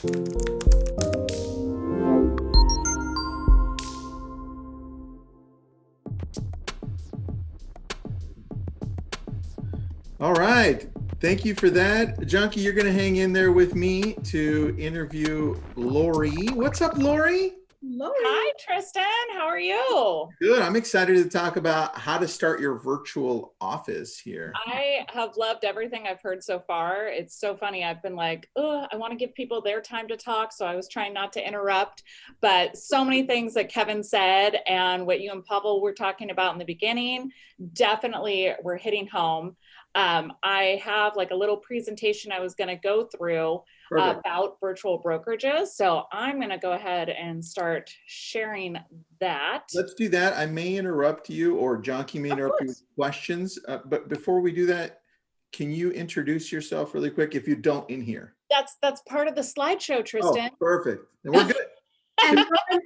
All right. Thank you for that. Junkie, you're going to hang in there with me to interview Lori. What's up, Lori? Lori. Hi, Tristan. How are you? Good. I'm excited to talk about how to start your virtual office here. I have loved everything I've heard so far. It's so funny. I've been like, oh, I want to give people their time to talk. So I was trying not to interrupt, but so many things that Kevin said and what you and Pavel were talking about in the beginning, definitely we're hitting home. I have like a little presentation I was going to go through about virtual brokerages. So I'm going to go ahead and start sharing that. Let's do that. I may interrupt you, or Junkie may interrupt you with questions. But before we do that, can you introduce yourself really quick if you don't in here? That's part of the slideshow, Tristan. Oh, perfect. Then we're good. And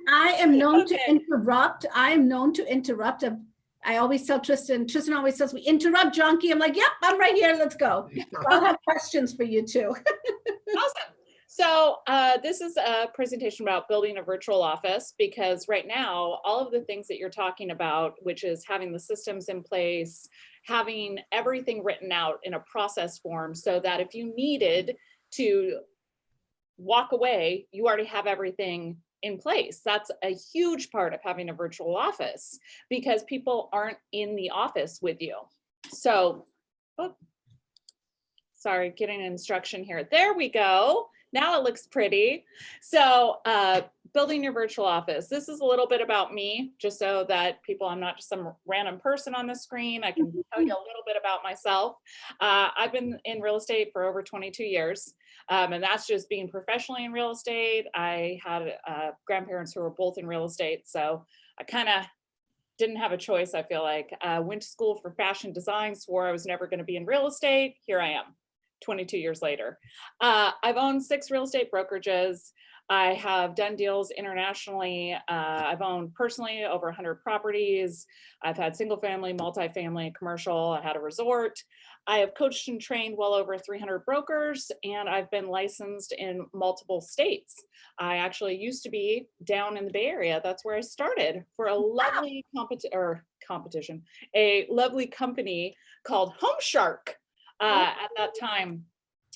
I am known to interrupt. I am known to interrupt. I always tell Tristan always says, we interrupt Junkie. I'm like, yep, I'm right here. Let's go. I'll have questions for you too. Awesome. So this is a presentation about building a virtual office, because right now, all of the things that you're talking about, which is having the systems in place, having everything written out in a process form so that if you needed to walk away, you already have everything in place. That's a huge part of having a virtual office, because people aren't in the office with you. So, sorry, getting an instruction here. There we go. Now it looks pretty. So building your virtual office. This is a little bit about me, just so that people, I'm not just some random person on the screen. I can tell you a little bit about myself. I've been in real estate for over 22 years. And that's just being professionally in real estate. I had grandparents who were both in real estate. So I kind of didn't have a choice, I feel like. Went to school for fashion design, swore I was never going to be in real estate. Here I am, 22 years later. I've owned 6 real estate brokerages. I have done deals internationally. I've owned personally over 100 properties. I've had single family, multifamily, commercial. I had a resort. I have coached and trained well over 300 brokers, and I've been licensed in multiple states. I actually used to be down in the Bay Area. That's where I started for a lovely competition, a lovely company called Home Shark. At that time,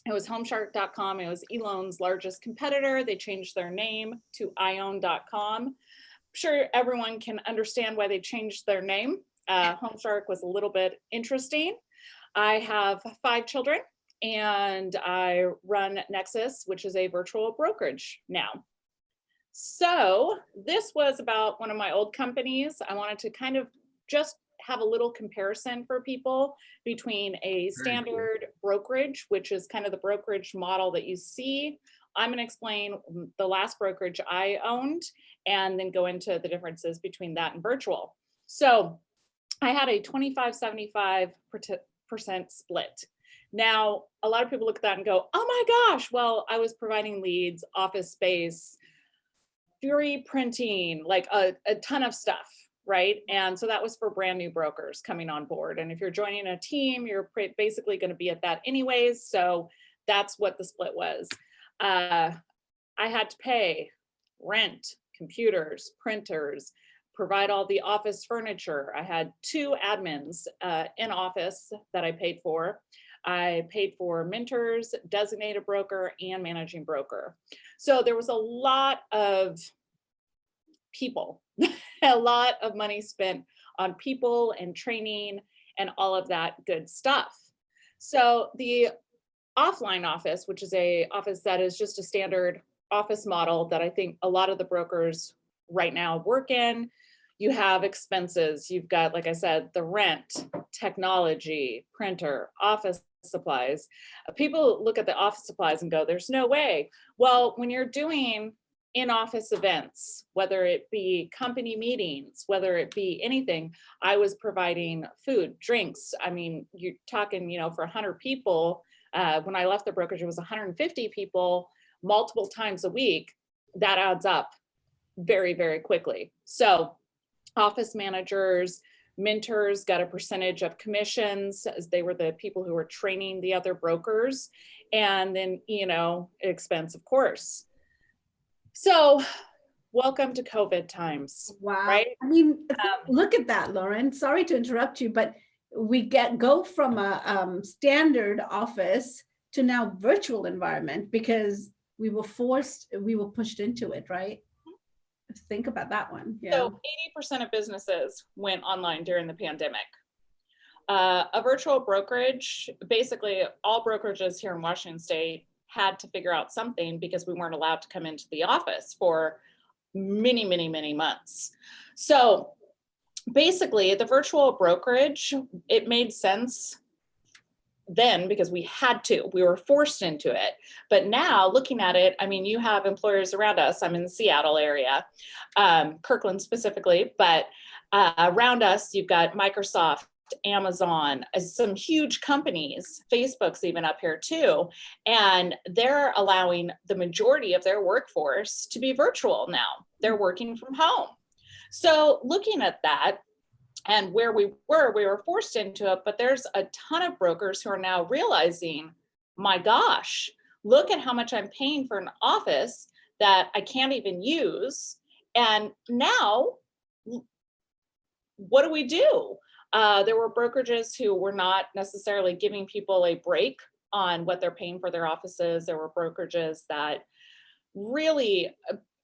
it was homeshark.com. It was Elon's largest competitor. They changed their name to iOwn.com. I'm sure everyone can understand why they changed their name. Homeshark was a little bit interesting. I have 5 children, and I run Nexus, which is a virtual brokerage now. So this was about one of my old companies. I wanted to kind of just have a little comparison for people between a standard brokerage, which is kind of the brokerage model that you see. I'm going to explain the last brokerage I owned and then go into the differences between that and virtual. So I had a 25-75% split. Now, a lot of people look at that and go, oh my gosh, well, I was providing leads, office space, free printing, like a ton of stuff. Right. And so that was for brand new brokers coming on board. And if you're joining a team, you're basically going to be at that anyways. So that's what the split was. I had to pay rent, computers, printers, provide all the office furniture. I had 2 admins in office that I paid for. I paid for mentors, designated broker, and managing broker. So there was a lot of people, a lot of money spent on people and training and all of that good stuff. So the offline office, which is a office that is just a standard office model that I think a lot of the brokers right now work in, you have expenses. You've got, like I said, the rent, technology, printer, office supplies. People look at the office supplies and go, there's no way. Well, when you're doing in-office events, whether it be company meetings, whether it be anything, I was providing food, drinks. I mean, you're talking, for 100 people. When I left the brokerage, it was 150 people multiple times a week. That adds up very, very quickly. So office managers, mentors got a percentage of commissions, as they were the people who were training the other brokers. And then, expense, of course. So welcome to COVID times. Wow. Right? I mean, look at that, Lauren. Sorry to interrupt you, but we go from a standard office to now virtual environment because we were pushed into it, right? Think about that one. Yeah. So 80% of businesses went online during the pandemic. A virtual brokerage, basically all brokerages here in Washington State had to figure out something because we weren't allowed to come into the office for many, many, many months. So basically the virtual brokerage, it made sense then because we were forced into it. But now looking at it, I mean, you have employers around us. I'm in the Seattle area, Kirkland specifically, but around us, you've got Microsoft, Amazon, some huge companies, Facebook's even up here too, and they're allowing the majority of their workforce to be virtual now. They're working from home. So looking at that and where we were forced into it, but there's a ton of brokers who are now realizing, my gosh, look at how much I'm paying for an office that I can't even use. And now, what do we do? There were brokerages who were not necessarily giving people a break on what they're paying for their offices. There were brokerages that really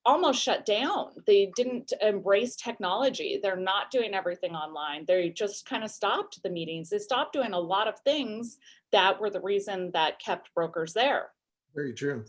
almost shut down. They didn't embrace technology. They're not doing everything online. They just kind of stopped the meetings. They stopped doing a lot of things that were the reason that kept brokers there. Very true.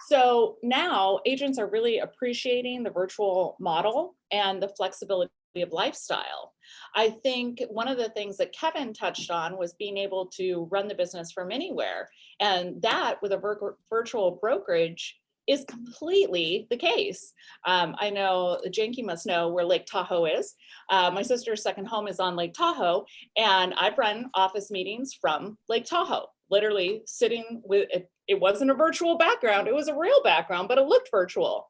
So now agents are really appreciating the virtual model and the flexibility of lifestyle. I think one of the things that Kevin touched on was being able to run the business from anywhere. And that with a virtual brokerage is completely the case. I know Janky must know where Lake Tahoe is. My sister's second home is on Lake Tahoe, and I've run office meetings from Lake Tahoe, literally sitting with it. It wasn't a virtual background, it was a real background, but it looked virtual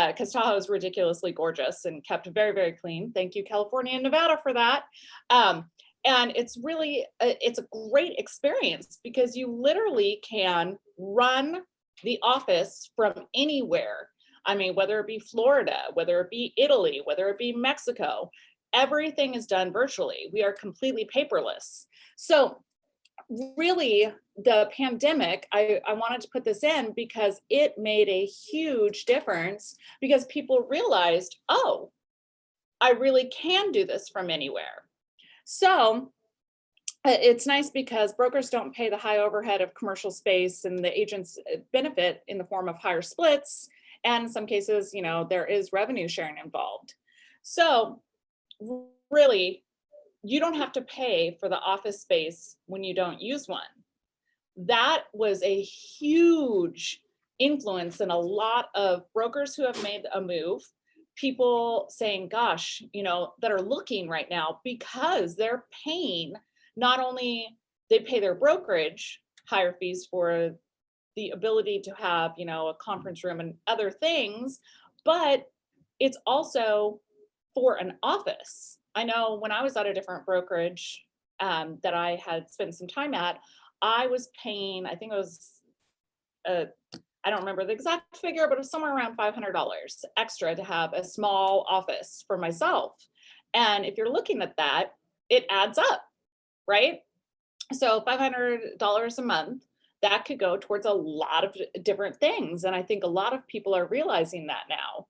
because Tahoe is ridiculously gorgeous and kept very, very clean. Thank you, California and Nevada, for that. And it's really, it's a great experience because you literally can run the office from anywhere. I mean, whether it be Florida, whether it be Italy, whether it be Mexico, everything is done virtually. We are completely paperless. So really the pandemic, I wanted to put this in because it made a huge difference because people realized, oh, I really can do this from anywhere. So it's nice because brokers don't pay the high overhead of commercial space and the agents benefit in the form of higher splits. And in some cases, you know, there is revenue sharing involved. So really, you don't have to pay for the office space when you don't use one. That was a huge influence in a lot of brokers who have made a move. People saying, gosh, you know, that are looking right now because they're paying, not only they pay their brokerage higher fees for the ability to have, you know, a conference room and other things, but it's also for an office. I know when I was at a different brokerage that I had spent some time at, I was paying, I think it was, I don't remember the exact figure, but it was somewhere around $500 extra to have a small office for myself. And if you're looking at that, it adds up, right? So $500 a month, that could go towards a lot of different things. And I think a lot of people are realizing that now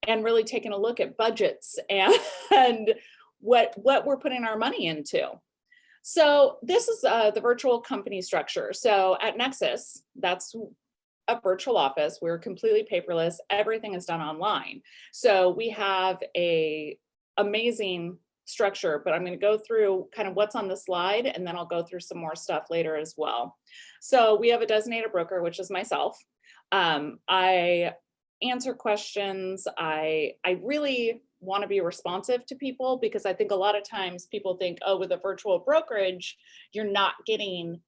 and really taking a look at budgets and what we're putting our money into. So this is the virtual company structure. So at Nexus, that's a virtual office. We're completely paperless. Everything is done online. So we have a amazing structure, but I'm going to go through kind of what's on the slide, and then I'll go through some more stuff later as well. So we have a designated broker, which is myself. I answer questions. I really want to be responsive to people because I think a lot of times people think, oh, with a virtual brokerage, you're not getting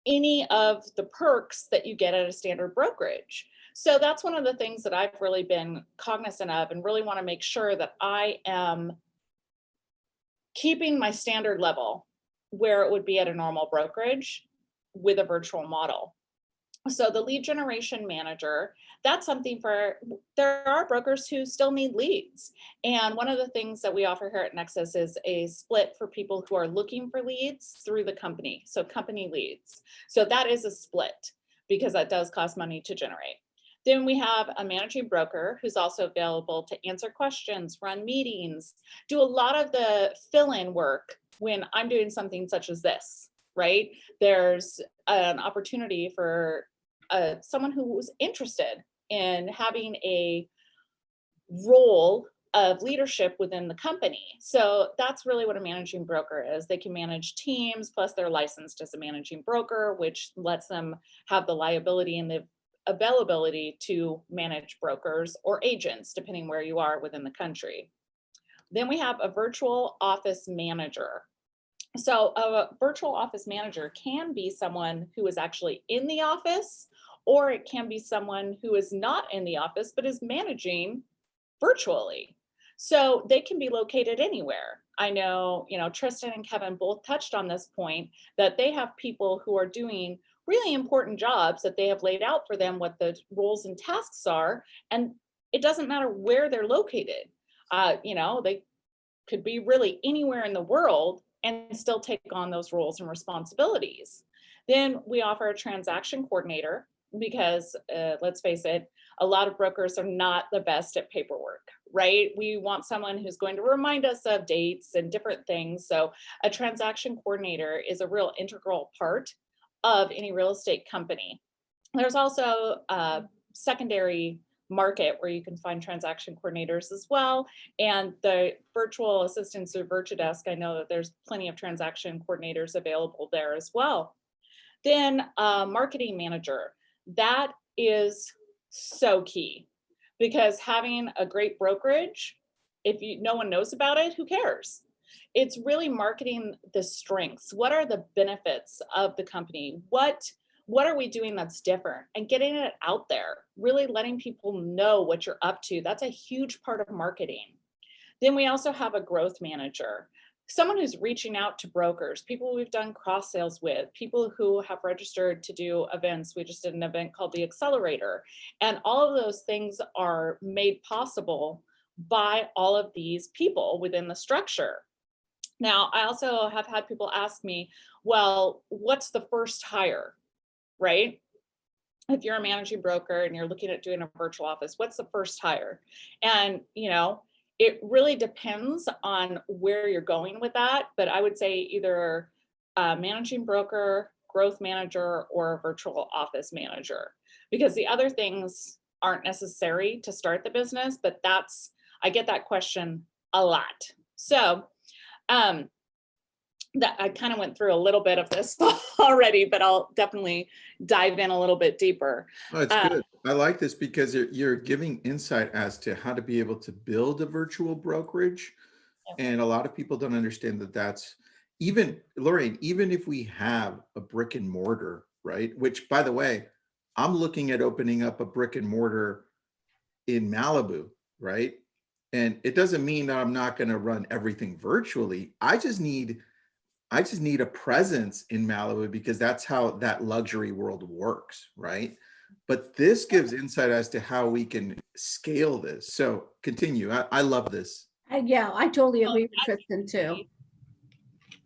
any of the perks that you get at a standard brokerage. So that's one of the things that I've really been cognizant of and really want to make sure that I am keeping my standard level where it would be at a normal brokerage with a virtual model. So the lead generation manager, that's something there are brokers who still need leads. And one of the things that we offer here at Nexus is a split for people who are looking for leads through the company. So company leads. So that is a split because that does cost money to generate. Then we have a managing broker who's also available to answer questions, run meetings, do a lot of the fill-in work when I'm doing something such as this, right? There's an opportunity for someone who was interested in having a role of leadership within the company. So that's really what a managing broker is. They can manage teams, plus they're licensed as a managing broker, which lets them have the liability and the availability to manage brokers or agents, depending where you are within the country. Then we have a virtual office manager. So a virtual office manager can be someone who is actually in the office, or it can be someone who is not in the office, but is managing virtually. So they can be located anywhere. I know, Tristan and Kevin both touched on this point, that they have people who are doing really important jobs that they have laid out for them, what the roles and tasks are, and it doesn't matter where they're located. They could be really anywhere in the world and still take on those roles and responsibilities. Then we offer a transaction coordinator because let's face it, a lot of brokers are not the best at paperwork, right? We want someone who's going to remind us of dates and different things. So a transaction coordinator is a real integral part of any real estate company. There's also a secondary market where you can find transaction coordinators as well. And the virtual assistants through Virtudesk, I know that there's plenty of transaction coordinators available there as well. Then marketing manager, that is so key, because having a great brokerage, if no one knows about it, who cares? It's really marketing the strengths. What are the benefits of the company? What are we doing that's different, and getting it out there, really letting people know what you're up to. That's a huge part of marketing. Then we also have a growth manager, someone who's reaching out to brokers, people we've done cross sales with, people who have registered to do events. We just did an event called the Accelerator, and all of those things are made possible by all of these people within the structure. Now, I also have had people ask me, well, what's the first hire? Right? If you're a managing broker and you're looking at doing a virtual office, what's the first hire? And, it really depends on where you're going with that. But I would say either a managing broker, growth manager, or a virtual office manager, because the other things aren't necessary to start the business. But I get that question a lot. So, that I kind of went through a little bit of this already, but I'll definitely dive in a little bit deeper. Oh, it's good. I like this because you're giving insight as to how to be able to build a virtual brokerage. Yeah. And a lot of people don't understand that that's even, Lorraine, even if we have a brick and mortar, right? Which, by the way, I'm looking at opening up a brick and mortar in Malibu, right? And it doesn't mean that I'm not going to run everything virtually. I just need a presence in Malibu because that's how that luxury world works, right? But this gives insight as to how we can scale this. So continue. I love this. Yeah, I totally agree with Tristan too.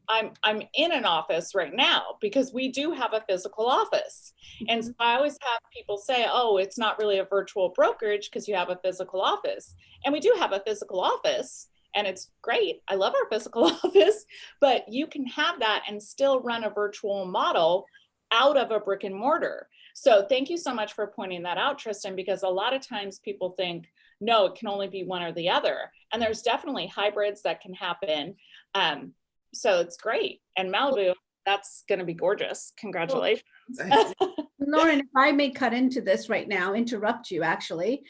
I'm in an office right now because we do have a physical office. And so I always have people say, oh, it's not really a virtual brokerage because you have a physical office. And we do have a physical office. And it's great. I love our physical office, but you can have that and still run a virtual model out of a brick and mortar. So thank you so much for pointing that out, Tristan, because a lot of times people think, no, it can only be one or the other. And there's definitely hybrids that can happen. So it's great. And Malibu, that's going to be gorgeous. Congratulations. Lauren, if I may cut into this right now, interrupt you actually.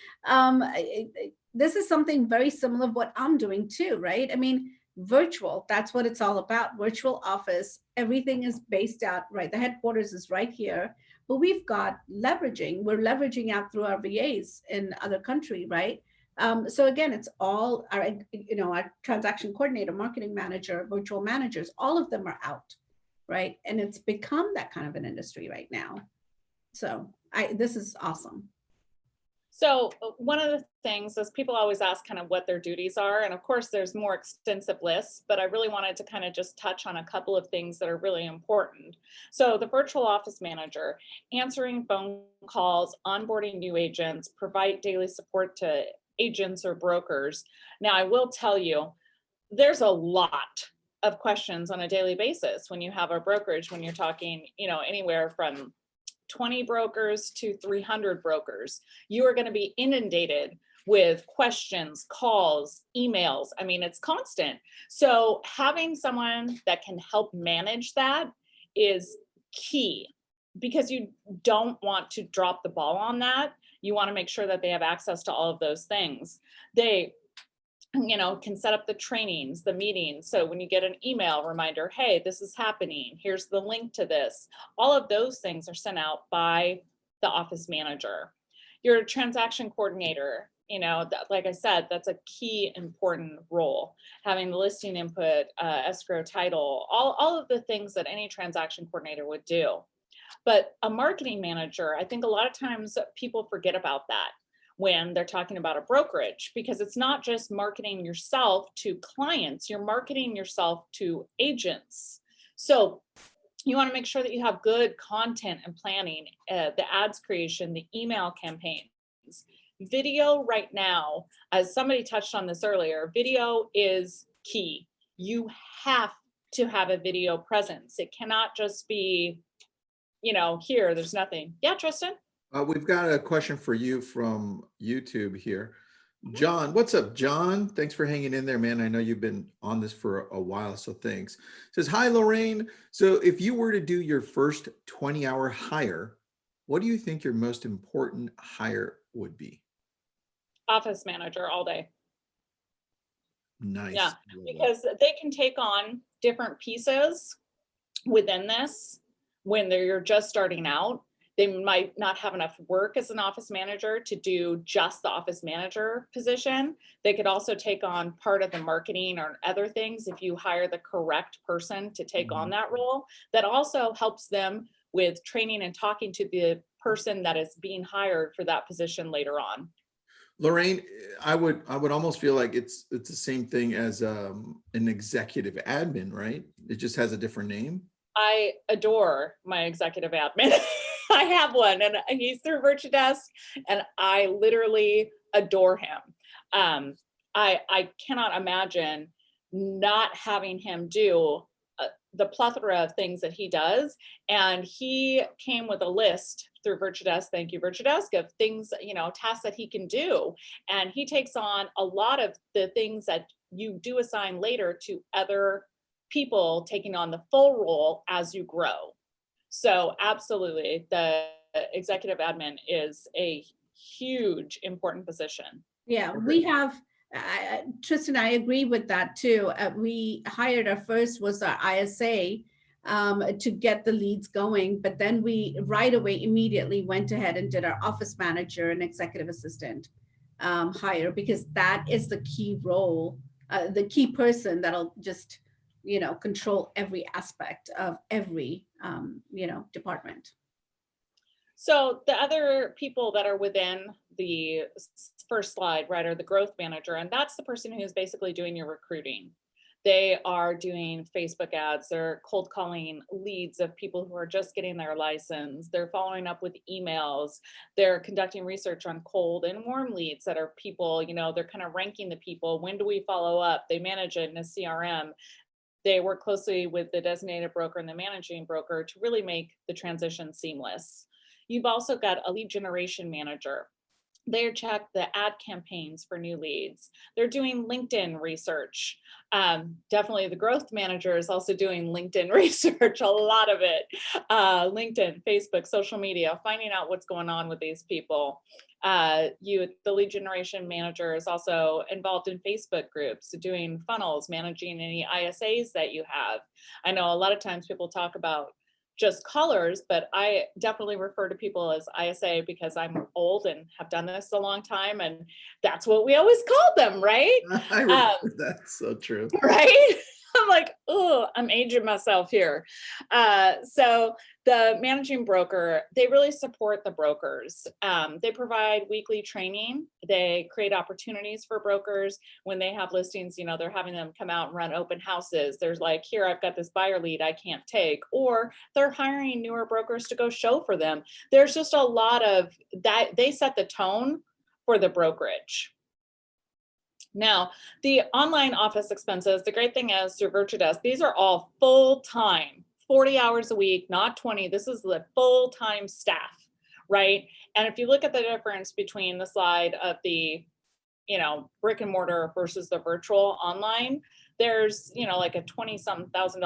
This is something very similar to what I'm doing too, right? I mean, virtual, that's what it's all about. Virtual office, everything is based out, right? The headquarters is right here, but we've got leveraging. We're leveraging out through our VAs in other country, right? So again, it's all our, our transaction coordinator, marketing manager, virtual managers, all of them are out, right? And it's become that kind of an industry right now. So this is awesome. So one of the things is people always ask kind of what their duties are. And of course, there's more extensive lists, but I really wanted to kind of just touch on a couple of things that are really important. So the virtual office manager, answering phone calls, onboarding new agents, provide daily support to agents or brokers. Now, I will tell you, there's a lot of questions on a daily basis when you have a brokerage, when you're talking, anywhere from 20 brokers to 300 brokers. You are going to be inundated with questions, calls, emails. I mean, it's constant. So having someone that can help manage that is key, because you don't want to drop the ball on that. You want to make sure that they have access to all of those things. They can set up the trainings, the meetings. So when you get an email reminder, hey, this is happening, here's the link to this. All of those things are sent out by the office manager. Your transaction coordinator, like I said, that's a key important role. Having the listing input, escrow, title, all of the things that any transaction coordinator would do. But a marketing manager, I think a lot of times people forget about that when they're talking about a brokerage, because it's not just marketing yourself to clients, you're marketing yourself to agents. So you want to make sure that you have good content and planning, the ads creation, the email campaigns. Video right now, as somebody touched on this earlier, video is key. You have to have a video presence. It cannot just be, here, there's nothing. Yeah, Tristan? We've got a question for you from YouTube here. John, what's up, John? Thanks for hanging in there, man. I know you've been on this for a while, so thanks. Says, hi, Lorraine. So if you were to do your first 20-hour hire, what do you think your most important hire would be? Office manager all day. Nice. Yeah, because they can take on different pieces within this when you're just starting out. They might not have enough work as an office manager to do just the office manager position. They could also take on part of the marketing or other things if you hire the correct person to take on that role. That also helps them with training and talking to the person that is being hired for that position later on. Lorraine, I would almost feel like it's the same thing as an executive admin, right? It just has a different name. I adore my executive admin. I have one, and he's through Virtudesk, and I literally adore him. I cannot imagine not having him do the plethora of things that he does. And he came with a list through Virtudesk, thank you, Virtudesk, of things, tasks that he can do. And he takes on a lot of the things that you do assign later to other people taking on the full role as you grow. So absolutely, the executive admin is a huge, important position. Yeah, we have, Tristan, I agree with that too. We hired our first was our ISA to get the leads going, but then we right away immediately went ahead and did our office manager and executive assistant hire, because that is the key role, the key person that'll just control every aspect of every, department. So the other people that are within the first slide, right, are the growth manager, and that's the person who's basically doing your recruiting. They are doing Facebook ads, they're cold calling leads of people who are just getting their license, they're following up with emails, they're conducting research on cold and warm leads that are people, they're kind of ranking the people, when do we follow up, they manage it in a CRM. They work closely with the designated broker and the managing broker to really make the transition seamless. You've also got a lead generation manager. They check the ad campaigns for new leads. They're doing LinkedIn research. Definitely the growth manager is also doing LinkedIn research, a lot of it. LinkedIn, Facebook, social media, finding out what's going on with these people. The lead generation manager is also involved in Facebook groups, doing funnels, managing any ISAs that you have. I know a lot of times people talk about just callers, but I definitely refer to people as ISA because I'm old and have done this a long time, and that's what we always called them, right? I remember that's so true. Right? I'm like, oh, I'm aging myself here. So the managing broker, they really support the brokers. They provide weekly training. They create opportunities for brokers when they have listings. You know, they're having them come out and run open houses. There's like, here, I've got this buyer lead I can't take, or they're hiring newer brokers to go show for them. There's just a lot of that. They set the tone for the brokerage. Now, the online office expenses, the great thing is through Virtudesk, these are all full-time, 40 hours a week, not 20. This is the full-time staff, right? And if you look at the difference between the slide of the, you know, brick and mortar versus the virtual online, there's, you know, like a $20-something thousand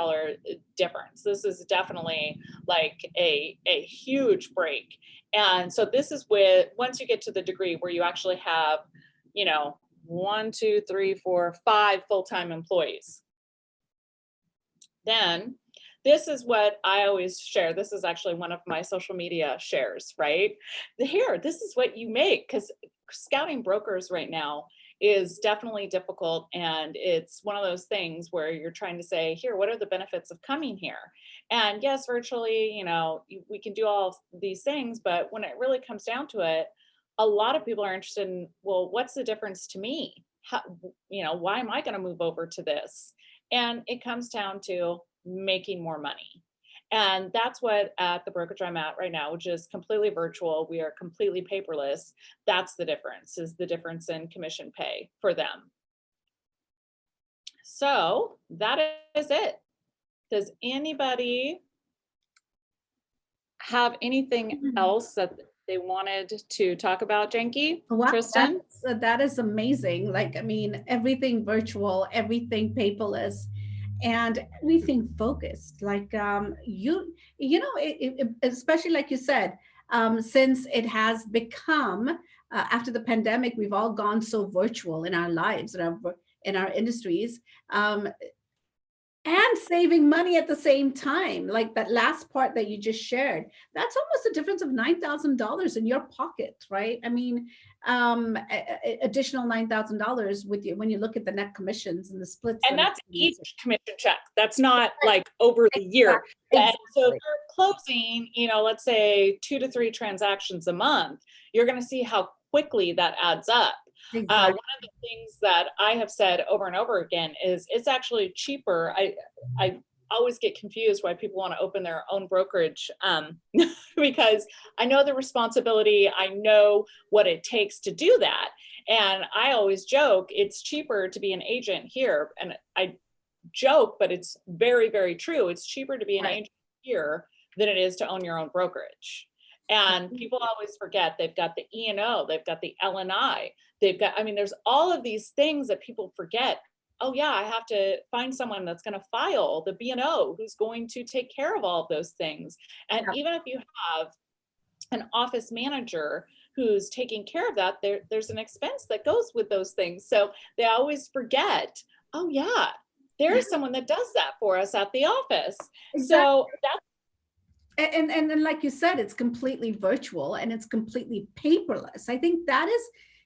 difference. This is definitely like a huge break. And so this is with, once you get to the degree where you actually have, you know, 1, 2, 3, 4, 5 full-time employees. Then this is what I always share. This is actually one of my social media shares, right? Here, this is what you make, because scouting brokers right now is definitely difficult. And it's one of those things where you're trying to say, here, what are the benefits of coming here? And yes, virtually, you know, we can do all these things, but when it really comes down to it, a lot of people are interested in, well, what's the difference to me? How, you know, why am I going to move over to this? And it comes down to making more money. And that's what at the brokerage I'm at right now, which is completely virtual. We are completely paperless. That's the difference, is the difference in commission pay for them. So that is it. Does anybody have anything else that they wanted to talk about, Janky? Wow, Tristan? that is amazing. Like, I mean, everything virtual, everything paperless, and everything focused. Like, you know, especially like you said, since it has become after the pandemic, we've all gone so virtual in our lives, in our industries. And saving money at the same time, like that last part that you just shared, that's almost a difference of $9,000 in your pocket, right? I mean, additional $9,000 with you when you look at the net commissions and the splits. And that's each commission check. That's not like over the year. Exactly. And so if you're closing, you know, let's say 2 to 3 transactions a month, you're going to see how quickly that adds up. Exactly. One of the things that I have said over and over again is it's actually cheaper. I always get confused why people want to open their own brokerage because I know the responsibility. I know what it takes to do that. And I always joke, it's cheaper to be an agent here. And I joke, but it's very, very true. It's cheaper to be an agent here than it is to own your own brokerage. And people always forget they've got the E&O, they've got the L&I, they've got, I mean, there's all of these things that people forget. Oh yeah, I have to find someone that's going to file the B&O, who's going to take care of all of those things. And even if you have an office manager who's taking care of that, there's an expense that goes with those things. So they always forget, oh yeah, there's someone that does that for us at the office. Exactly. So that's, and like you said, it's completely virtual and it's completely paperless. I think that is,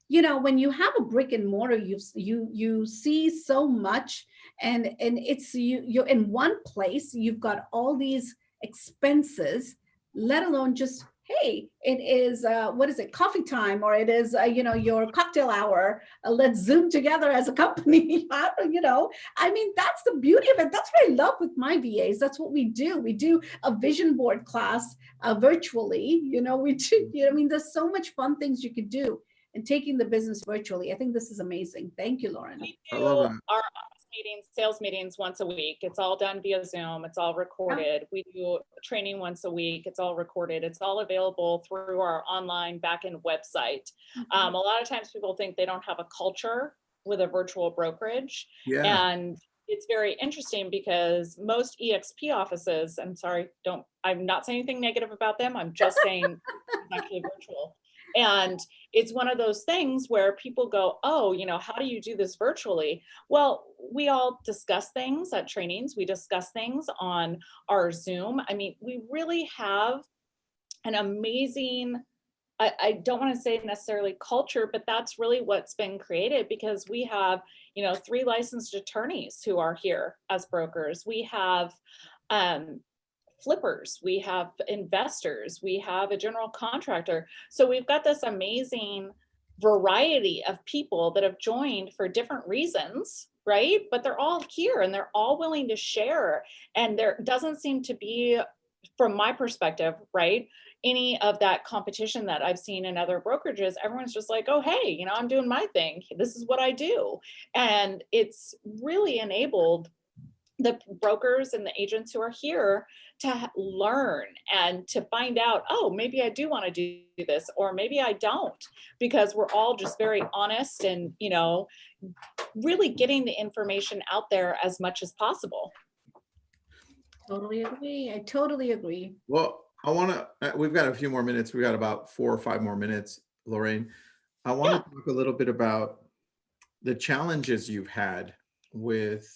you know, when you have a brick and mortar, you see so much, and it's you're in one place. You've got all these expenses, let alone just, hey, it is what is it, coffee time, or it is you know, your cocktail hour. Let's Zoom together as a company. You know, I mean, that's the beauty of it. That's what I love with my VAs. That's what we do. We do a vision board class virtually. You know, we do. You know, I mean, there's so much fun things you could do. And taking the business virtually. I think this is amazing. Thank you, Lauren. We do our office meetings, sales meetings once a week. It's all done via Zoom. It's all recorded. We do training once a week. It's all recorded. It's all available through our online backend website. A lot of times people think they don't have a culture with a virtual brokerage. And it's very interesting because most EXP offices, I'm sorry, I'm not saying anything negative about them. I'm just saying it's actually virtual. And it's one of those things where people go, oh, you know, how do you do this virtually? Well, we all discuss things at trainings. We discuss things on our Zoom. I mean, we really have an amazing I don't want to say necessarily culture, but that's really what's been created, because we have, 3 licensed attorneys who are here as brokers. We have flippers, we have investors, we have a general contractor. So we've got this amazing variety of people that have joined for different reasons, right? But they're all here and they're all willing to share. And there doesn't seem to be, from my perspective, right, any of that competition that I've seen in other brokerages. Everyone's just like, oh, hey, I'm doing my thing. This is what I do. And it's really enabled the brokers and the agents who are here to learn and to find out, oh, maybe I do want to do this, or maybe I don't, because we're all just very honest and, really getting the information out there as much as possible. Totally agree. I totally agree. Well, we've got a few more minutes. We've got about 4 or 5 more minutes, Lorraine. I want to talk a little bit about the challenges you've had with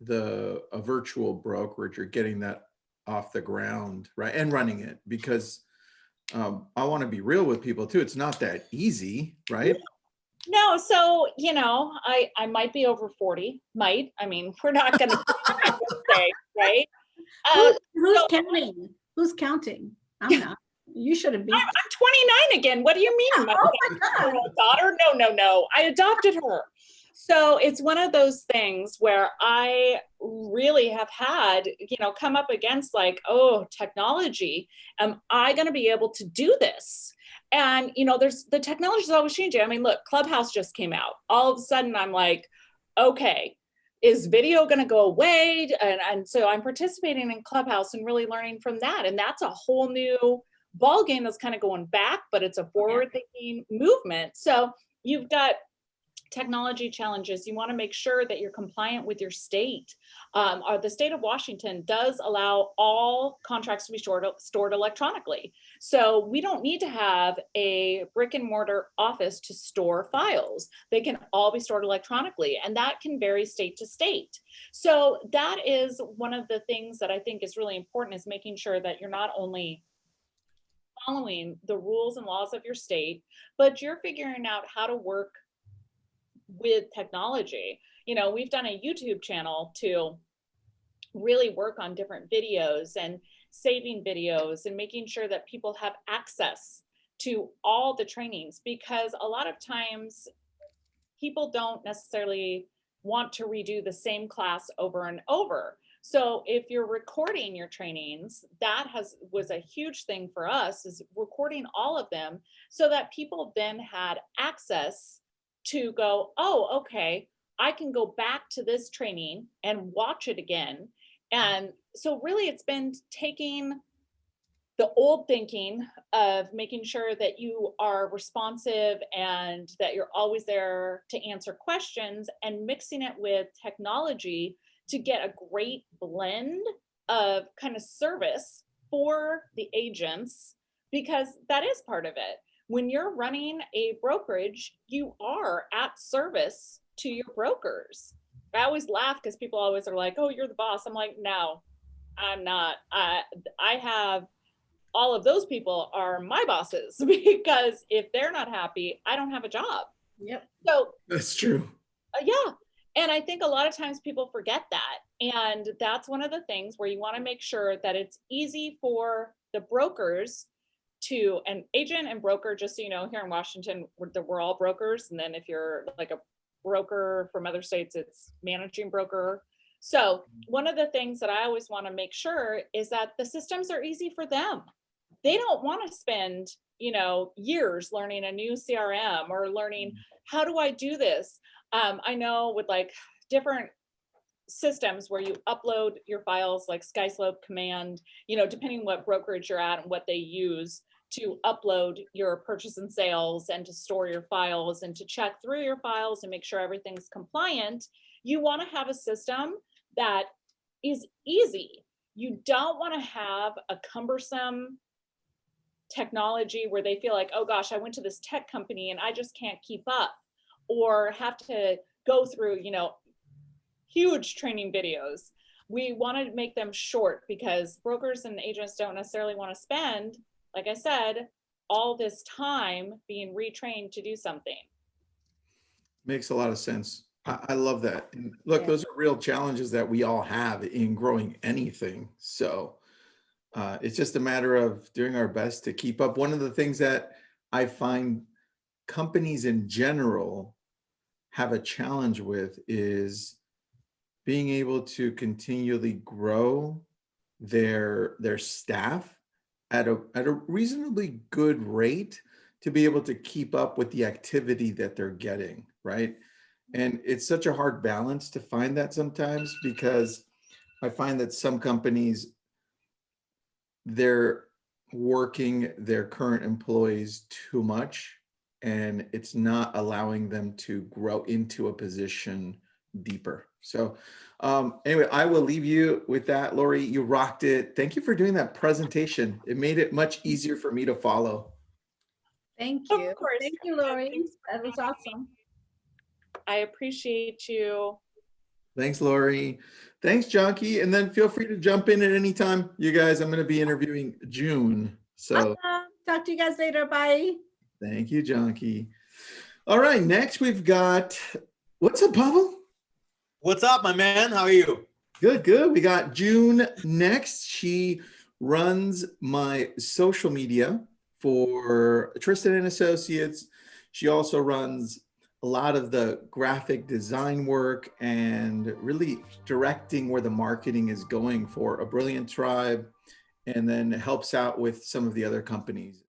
a virtual brokerage, or getting that off the ground, right? And running it, because I want to be real with people too. It's not that easy, right? No, so, I might be over 40, we're not going to say, right? Who's counting? Who's counting? I'm not. You shouldn't be. I'm 29 again. What do you mean? Oh my God. Daughter? No. I adopted her. So it's one of those things where I really have had, come up against like, oh, technology. Am I going to be able to do this? And, the technology is always changing. Look, Clubhouse just came out. All of a sudden I'm like, okay, is video going to go away? And so I'm participating in Clubhouse and really learning from that. And that's a whole new ball game that's kind of going back, but it's a forward-thinking movement. So you've got technology challenges. You want to make sure that you're compliant with your state. The state of Washington does allow all contracts to be stored electronically. So we don't need to have a brick and mortar office to store files. They can all be stored electronically, and that can vary state to state. So that is one of the things that I think is really important, is making sure that you're not only following the rules and laws of your state, but you're figuring out how to work with technology. We've done a YouTube channel to really work on different videos and saving videos and making sure that people have access to all the trainings, because a lot of times people don't necessarily want to redo the same class over and over. So if you're recording your trainings, that was a huge thing for us, is recording all of them, so that people then had access to go, oh, okay, I can go back to this training and watch it again. And so really it's been taking the old thinking of making sure that you are responsive and that you're always there to answer questions, and mixing it with technology to get a great blend of kind of service for the agents, because that is part of it. When you're running a brokerage, you are at service to your brokers. I always laugh because people always are like, oh, you're the boss. I'm like, no, I'm not. I have, all of those people are my bosses, because if they're not happy, I don't have a job. Yep. So That's true. Yeah. And I think a lot of times people forget that. And that's one of the things where you want to make sure that it's easy for the brokers to, an agent and broker, just so you know, here in Washington, we're all brokers. And then if you're like a broker from other states, it's managing broker. So one of the things that I always want to make sure is that the systems are easy for them. They don't want to spend, years learning a new CRM or learning, how do I do this? I know with like different systems where you upload your files, like SkySlope Command, depending what brokerage you're at and what they use to upload your purchase and sales and to store your files and to check through your files and make sure everything's compliant. You want to have a system that is easy. You don't want to have a cumbersome technology where they feel like, oh gosh, I went to this tech company and I just can't keep up, or have to go through, huge training videos. We want to make them short, because brokers and agents don't necessarily want to spend, like I said, all this time being retrained to do something. Makes a lot of sense. I love that. And look, Yeah. those are real challenges that we all have in growing anything. So it's just a matter of doing our best to keep up. One of the things that I find companies in general have a challenge with is being able to continually grow their staff at a reasonably good rate to be able to keep up with the activity that they're getting, right? And it's such a hard balance to find that sometimes, because I find that some companies, they're working their current employees too much, and it's not allowing them to grow into a position deeper. So anyway, I will leave you with that. Lori, you rocked it. Thank you for doing that presentation. It made it much easier for me to follow. Thank Of you. course. Thank you, Lori. Thanks for That was having awesome. I appreciate you. Thanks, Lori. Thanks, Jonky. And then feel free to jump in at any time. You guys, I'm going to be interviewing June. So Awesome. Talk to you guys later. Bye. thank you, Jonky. All right, next we've got, what's up, Pavel? What's up, my man? How are you? Good, good. We got June next. She runs my social media for Tristan and Associates. She also runs a lot of the graphic design work and really directing where the marketing is going for A Brilliant Tribe, and then helps out with some of the other companies